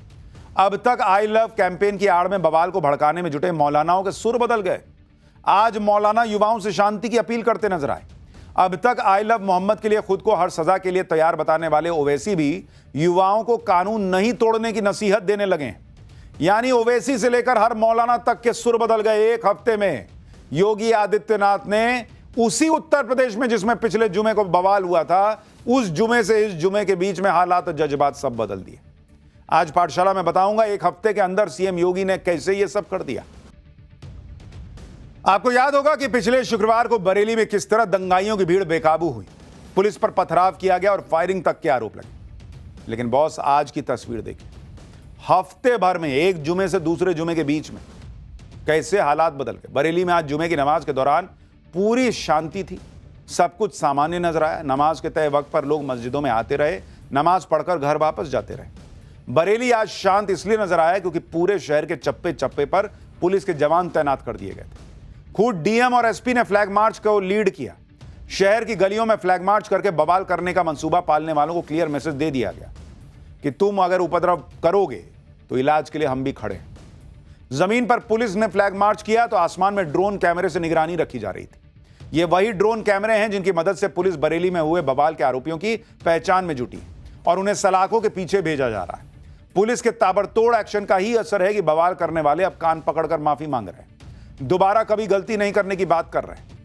अब तक आई लव कैंपेन की आड़ में बवाल को भड़काने में जुटे मौलानाओं के सुर बदल गए। आज मौलाना युवाओं से शांति की अपील करते नजर आए। अब तक आई लव मोहम्मद के लिए खुद को हर सजा के लिए तैयार बताने वाले ओवैसी भी युवाओं को कानून नहीं तोड़ने की नसीहत देने लगे हैं। यानी ओवैसी से लेकर हर मौलाना तक के सुर बदल गए एक हफ्ते में। योगी आदित्यनाथ ने उसी उत्तर प्रदेश में जिसमें पिछले जुमे को बवाल हुआ था, उस जुमे से इस जुमे के बीच में हालात और जज्बात सब बदल दिए। आज पाठशाला में बताऊंगा एक हफ्ते के अंदर सीएम योगी ने कैसे ये सब कर दिया। आपको याद होगा कि पिछले शुक्रवार को बरेली में किस तरह दंगाइयों की भीड़ बेकाबू हुई, पुलिस पर पथराव किया गया और फायरिंग तक के आरोप लगे। लेकिन बॉस, आज की तस्वीर देखिए। हफ्ते भर में एक जुमे से दूसरे जुमे के बीच में कैसे हालात बदल गए। बरेली में आज जुमे की नमाज के दौरान पूरी शांति थी, सब कुछ सामान्य नजर आया। नमाज के तय वक्त पर लोग मस्जिदों में आते रहे, नमाज पढ़कर घर वापस जाते रहे। बरेली आज शांत इसलिए नजर आया क्योंकि पूरे शहर के चप्पे चप्पे पर पुलिस के जवान तैनात कर दिए गए थे। खुद डीएम और एसपी ने फ्लैग मार्च को लीड किया। शहर की गलियों में फ्लैग मार्च करके बवाल करने का मंसूबा पालने वालों को क्लियर मैसेज दे दिया गया कि तुम अगर उपद्रव करोगे तो इलाज के लिए हम भी खड़े हैं। जमीन पर पुलिस ने फ्लैग मार्च किया तो आसमान में ड्रोन कैमरे से निगरानी रखी जा रही थी। ये वही ड्रोन कैमरे हैं जिनकी मदद से पुलिस बरेली में हुए बवाल के आरोपियों की पहचान में जुटी और उन्हें सलाखों के पीछे भेजा जा रहा है। पुलिस के ताबड़तोड़ एक्शन का ही असर है कि बवाल करने वाले अब कान पकड़कर माफी मांग रहे हैं, दोबारा कभी गलती नहीं करने की बात कर रहे हैं।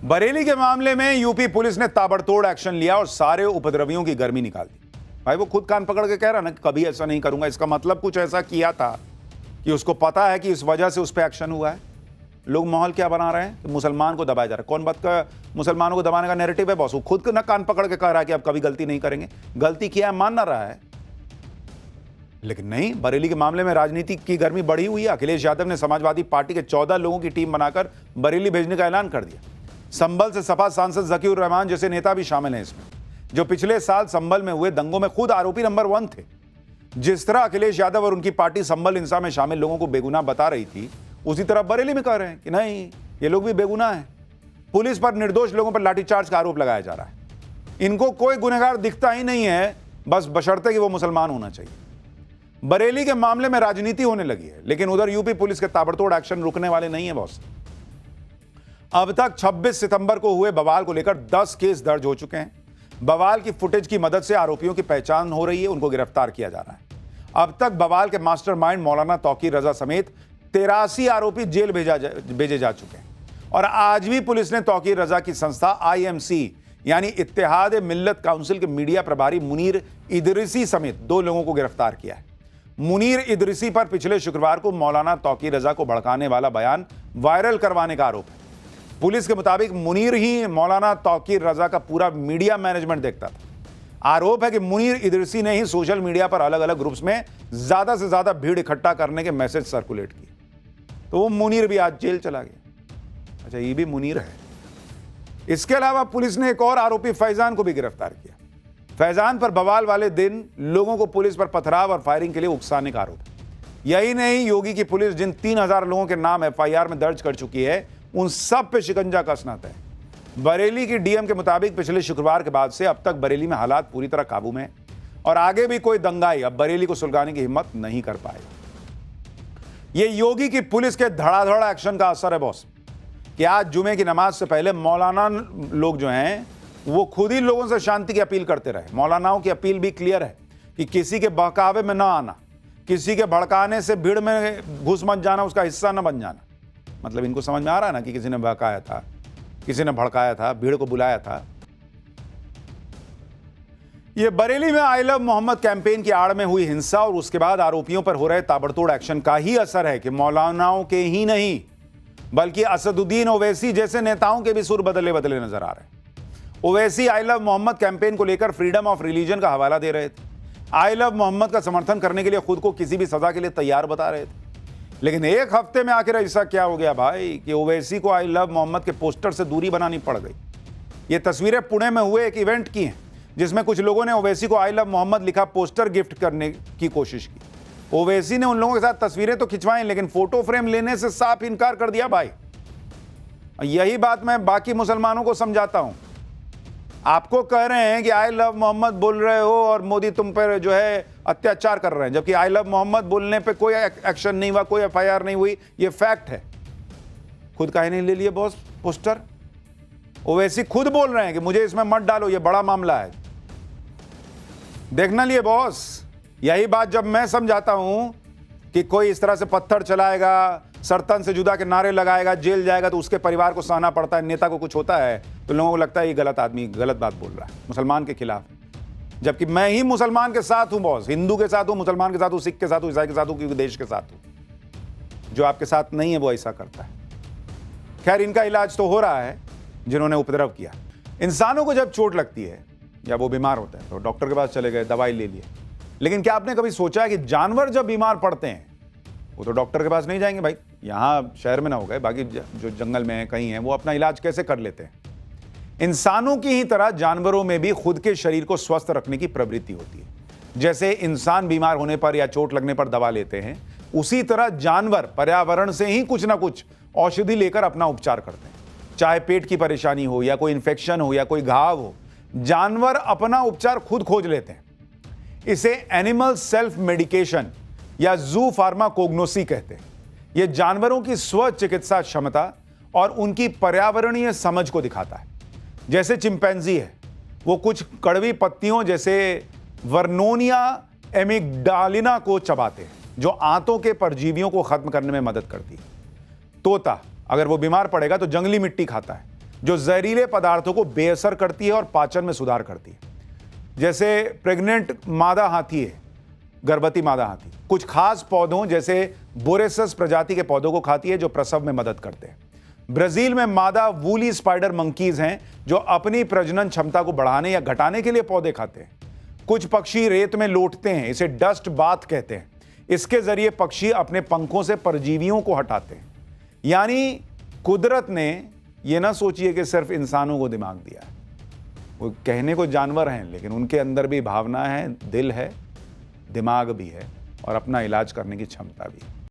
बरेली के मामले में यूपी पुलिस ने ताबड़तोड़ एक्शन लिया और सारे उपद्रवियों की गर्मी निकाल दी। भाई वो खुद कान पकड़ के कह रहा ना कि कभी ऐसा नहीं करूंगा, इसका मतलब कुछ ऐसा किया था कि उसको पता है कि इस वजह से उस पर एक्शन हुआ है। लोग माहौल क्या बना रहे हैं कि मुसलमान को दबाया जा रहा है। कौन बात का मुसलमानों को दबाने का नैरेटिव है बॉस? वो खुद ना कान पकड़ के कह रहा है कि अब कभी गलती नहीं करेंगे। गलती किया है मान ना रहा है, लेकिन नहीं। बरेली के मामले में राजनीति की गर्मी बढ़ी हुई है। अखिलेश यादव ने समाजवादी पार्टी के 14 लोगों की टीम बनाकर बरेली भेजने का ऐलान कर दिया। संभल से सपा सांसद जकीउर रहमान जैसे नेता भी शामिल हैं इसमें, जो पिछले साल संभल में हुए दंगों में खुद आरोपी नंबर 1 थे। जिस तरह अखिलेश यादव और उनकी पार्टी संभल हिंसा में शामिल लोगों को बेगुनाह बता रही थी, उसी तरह बरेली में कह रहे हैं कि नहीं, ये लोग भी बेगुनाह हैं। पुलिस पर निर्दोष लोगों पर लाठीचार्ज का आरोप लगाया जा रहा है। इनको कोई गुनहगार दिखता ही नहीं है, बस बशर्ते कि वो मुसलमान होना चाहिए। बरेली के मामले में राजनीति होने लगी है, लेकिन उधर यूपी पुलिस के ताबड़तोड़ एक्शन रुकने वाले नहीं है बॉस। अब तक 26 सितंबर को हुए बवाल को लेकर 10 केस दर्ज हो चुके हैं। बवाल की फुटेज की मदद से आरोपियों की पहचान हो रही है, उनको गिरफ्तार किया जा रहा है। अब तक बवाल के मास्टरमाइंड मौलाना तौकीर रजा समेत 83 आरोपी जेल भेजे जा चुके हैं। और आज भी पुलिस ने तौकीर रजा की संस्था IMC यानी इत्तेहाद मिल्लत काउंसिल के मीडिया प्रभारी मुनीर इदरिसी समेत 2 लोगों को गिरफ्तार किया है। मुनीर इदरिसी पर पिछले शुक्रवार को मौलाना तौकीर रजा को भड़काने वाला बयान वायरल करवाने का आरोप है। पुलिस के मुताबिक मुनीर ही मौलाना तौकीर रजा का पूरा मीडिया मैनेजमेंट देखता था। आरोप है कि मुनीर इदरिसी ने ही सोशल मीडिया पर अलग अलग ग्रुप्स में ज्यादा से ज्यादा भीड़ इकट्ठा करने के मैसेज सर्कुलेट किए। तो वो मुनीर भी आज जेल चला गया। अच्छा, ये भी मुनीर है। इसके अलावा पुलिस ने एक और आरोपी फैजान को भी गिरफ्तार किया। फैजान पर बवाल वाले दिन लोगों को पुलिस पर पथराव और फायरिंग के लिए उकसाने का आरोप है। यही नहीं, योगी की पुलिस जिन 3000 लोगों के नाम FIR में दर्ज कर चुकी है, उन सब पे शिकंजा कसना तय है। बरेली की DM के मुताबिक पिछले शुक्रवार के बाद से अब तक बरेली में हालात पूरी तरह काबू में है और आगे भी कोई दंगाई अब बरेली को सुलगाने की हिम्मत नहीं कर पाएगा। ये योगी की पुलिस के धड़ाधड़ एक्शन का असर है बॉस, कि आज जुमे की नमाज से पहले मौलाना लोग जो हैं वो खुद ही लोगों से शांति की अपील करते रहे। मौलानाओं की अपील भी क्लियर है कि किसी के बहकावे में ना आना, किसी के भड़काने से भीड़ में घुस मत जाना, उसका हिस्सा न बन जाना। मतलब इनको समझ में आ रहा है ना कि किसी ने बहकाया था, किसी ने भड़काया था, भीड़ को बुलाया था। ये बरेली में आई लव मोहम्मद कैंपेन की आड़ में हुई हिंसा और उसके बाद आरोपियों पर हो रहे ताबड़तोड़ एक्शन का ही असर है कि मौलानाओं के ही नहीं बल्कि असदुद्दीन ओवैसी जैसे नेताओं के भी सुर बदले बदले नजर आ रहे हैं। Owaisi I love Mohammad campaign को लेकर फ्रीडम ऑफ रिलीजन का हवाला दे रहे थे। आई लव मोहम्मद का समर्थन करने के लिए खुद को किसी भी सजा के लिए तैयार बता रहे थे। लेकिन एक हफ्ते में आखिर ऐसा क्या हो गया भाई कि ओवैसी को आई लव मोहम्मद के पोस्टर से दूरी बनानी पड़ गई। ये तस्वीरें पुणे में हुए एक इवेंट की हैं जिसमें कुछ लोगों ने ओवैसी को आई लव मोहम्मद लिखा पोस्टर गिफ्ट करने की कोशिश की। ओवैसी ने उन लोगों के साथ तस्वीरें तो खिंचवाई, लेकिन फोटो फ्रेम लेने से साफ इनकार कर दिया भाई। यही बात मैं बाकी मुसलमानों को समझाता हूं। आपको कह रहे हैं कि आई लव मोहम्मद बोल रहे हो और मोदी तुम पर जो है अत्याचार कर रहे हैं, जबकि आई लव मोहम्मद बोलने पे कोई एक्शन नहीं हुआ, कोई FIR नहीं हुई। ये फैक्ट है। खुद काहे नहीं ले लिए बॉस पोस्टर? ओवैसी खुद बोल रहे हैं कि मुझे इसमें मत डालो, ये बड़ा मामला है। देखना लिए बॉस, यही बात जब मैं समझाता हूं कि कोई इस तरह से पत्थर चलाएगा, सरतन से जुदा के नारे लगाएगा, जेल जाएगा, तो उसके परिवार को सहना पड़ता है। नेता को कुछ होता है तो लोगों को लगता है ये गलत आदमी गलत बात बोल रहा है, मुसलमान के खिलाफ। जबकि मैं ही मुसलमान के साथ हूं बॉस, हिंदू के साथ हूं, मुसलमान के साथ हूं, सिख के साथ हूं, ईसाई के साथ हूं, क्योंकि देश के साथ हूं। जो आपके साथ नहीं है वो ऐसा करता है। खैर, इनका इलाज तो हो रहा है जिन्होंने उपद्रव किया। इंसानों को जब चोट लगती है या वो बीमार होते हैं तो डॉक्टर के पास चले गए, दवाई ले लिए। लेकिन क्या आपने कभी सोचा है कि जानवर जब बीमार पड़ते हैं वो तो डॉक्टर के पास नहीं जाएंगे भाई। यहाँ शहर में ना हो गए, बाकी जो जंगल में है कहीं है, वो अपना इलाज कैसे कर लेते हैं। इंसानों की ही तरह जानवरों में भी खुद के शरीर को स्वस्थ रखने की प्रवृत्ति होती है। जैसे इंसान बीमार होने पर या चोट लगने पर दवा लेते हैं, उसी तरह जानवर पर्यावरण से ही कुछ ना कुछ औषधि लेकर अपना उपचार करते हैं। चाहे पेट की परेशानी हो या कोई इंफेक्शन हो या कोई घाव हो, जानवर अपना उपचार खुद खोज लेते हैं। इसे एनिमल सेल्फ मेडिकेशन या जू फार्माकोग्नोसी कहते हैं। यह जानवरों की स्व चिकित्सा क्षमता और उनकी पर्यावरणीय समझ को दिखाता है। जैसे चिंपैंजी है, वो कुछ कड़वी पत्तियों जैसे वर्नोनिया एमिग्डालिना को चबाते हैं, जो आंतों के परजीवियों को खत्म करने में मदद करती है। तोता अगर वो बीमार पड़ेगा तो जंगली मिट्टी खाता है, जो जहरीले पदार्थों को बेअसर करती है और पाचन में सुधार करती है। जैसे प्रेग्नेंट मादा हाथी है, गर्भवती मादा हाथी कुछ खास पौधों जैसे बोरेसस प्रजाति के पौधों को खाती है, जो प्रसव में मदद करते हैं। ब्राजील में मादा वूली स्पाइडर मंकीज हैं, जो अपनी प्रजनन क्षमता को बढ़ाने या घटाने के लिए पौधे खाते हैं। कुछ पक्षी रेत में लौटते हैं, इसे डस्ट बाथ कहते हैं। इसके जरिए पक्षी अपने पंखों से परजीवियों को हटाते हैं। यानी कुदरत ने यह ना सोचिए कि सिर्फ इंसानों को दिमाग दिया है। वो कहने को जानवर हैं, लेकिन उनके अंदर भी भावना है, दिल है, दिमाग भी है और अपना इलाज करने की क्षमता भी है।